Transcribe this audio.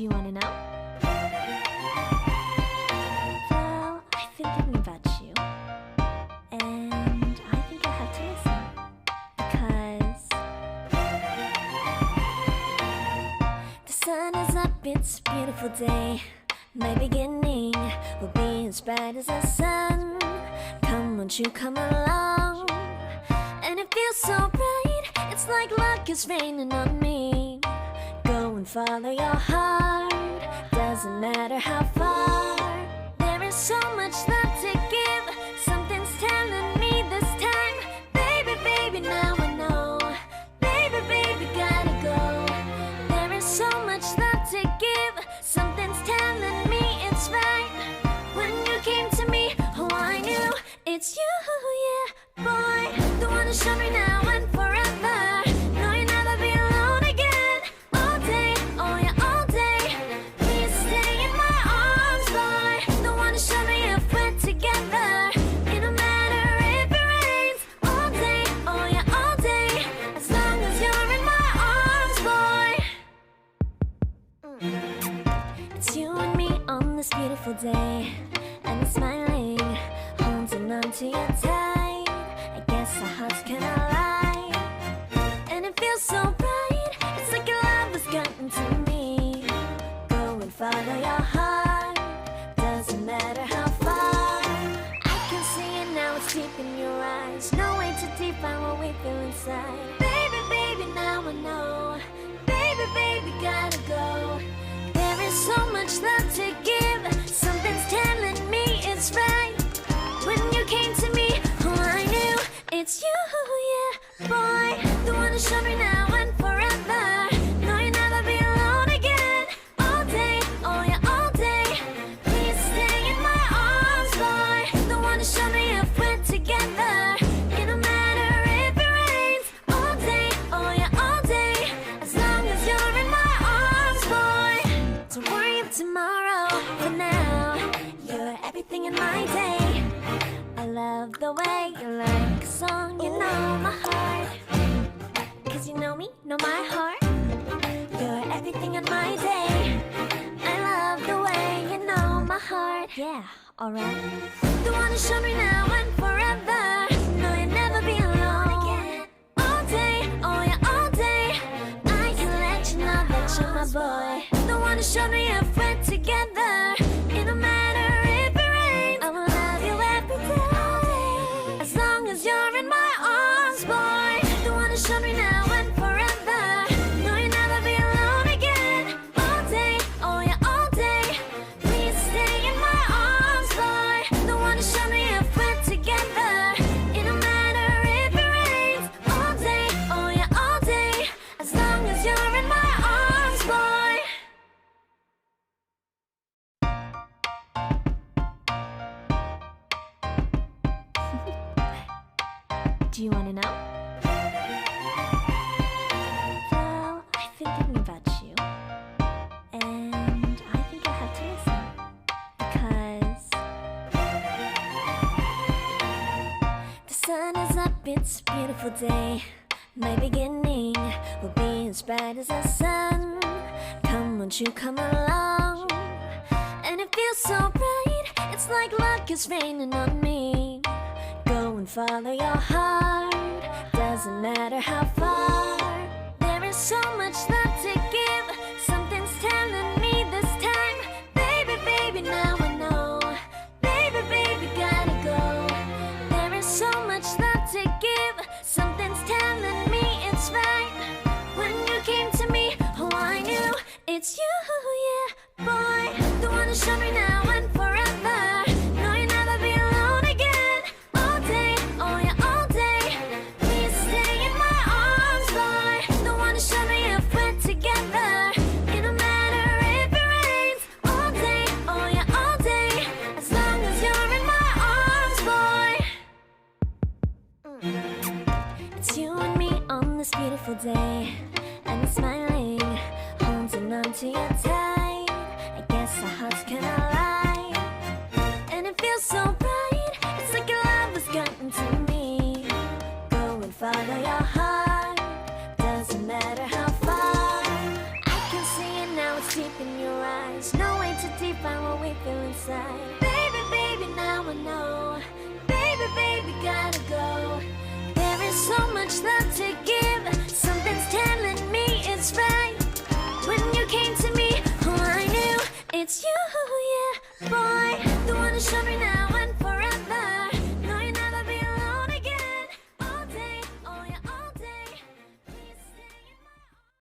Do you want to know? Well, I've been thinking about you, and I think I have to listen, because the sun is up, it's a beautiful day. My beginning will be as bright as the sun. Come, won't you come along? And it feels so bright, it's like luck is raining on me. Go and follow your heart, doesn't matter how far. There is so much love to give, something's telling me this time. Baby, baby, now I know. Baby, baby, gotta go. There is so much love to give, something's telling me it's right. When you came to me, oh, I knew it's you, yeah, boy. The one to show me now and forever. No, you'll never be alone again. All day, oh yeah, all day. Please stay in my arms, boy. The one to show me if we're together. It don't matter if it rains. All day, oh yeah, all day. As long as you're in my arms, boy. It's you and me on this beautiful day, and it's smiling, holding on to you tight. I guess our hearts can align, and it feels so bright. It's like your love has gotten to me. Go and follow your heart, doesn't matter how far. I can see it now, it's deep in your eyes. No way to define what we feel inside. Baby, baby, now I know. Baby, baby, gotta go. There is so much love to give, something's telling me it's right. When you came to me, oh, I knew it's you, yeah, boy. The one to show me now and forever. No, you'll never be alone again. All day, oh yeah, all day. Please stay in my arms, boy. The one to show me if we're together. It don't matter if it rains. All day, oh yeah, all day. As long as you're in my arms, boy. Don't worry of tomorrow, for now you're everything in my day. I love the way you like a song, you know my heart. Cause you know me, know my heart. You're everything in my day. I love the way you know my heart. Yeah, alright. The one to show me now and forever. No, you'll never be alone again. All day, oh yeah, all day. I can let you know that you're my boy. The one to show me if we're together. It don't matter if it rains. I will love you every day. As long as you're in my arms, boy. The one to show me now and forever. No, you'll never be alone again. All day, oh yeah, all day. Please stay in my arms, boy. The one to show me if we're together. It don't matter if it rains. All day, oh yeah, all day. As long as you're in my arms, boy. Do you want to know? Well, I've been thinking about you, and I think I have to listen, because the sun is up, it's a beautiful day. My beginning will be as bright as the sun. Come, won't you come along? And it feels so bright, it's like luck is raining on me. Go and follow your heart, doesn't matter how far. There is so much love to give, something's telling me this time. Baby, baby, now I know. Baby, baby, gotta go. There is so much love to give, something's telling me it's right. When you came to me, oh, I knew it's you, yeah, boy. The one to show me now and forever. No, you'll never be alone again. All day, oh yeah, all day. Please stay in my arms, boy. The one to show me if we're together. It don't matter if it rains. All day, oh yeah, all day. As long as you're in my arms, boy. It's you and me on this beautiful day, and it's smiling, holding on to you tight. I guess our hearts can align, and it feels so bright. It's like your love has gotten to me. Go and follow your heart, doesn't matter how far. I can see it now, it's deep in your define what we feel inside. Baby, baby, now I know. Baby, baby, gotta go. There is so much love to give. Something's telling me it's right. When you came to me, oh, I knew it's you, yeah, boy. The one who showed me now.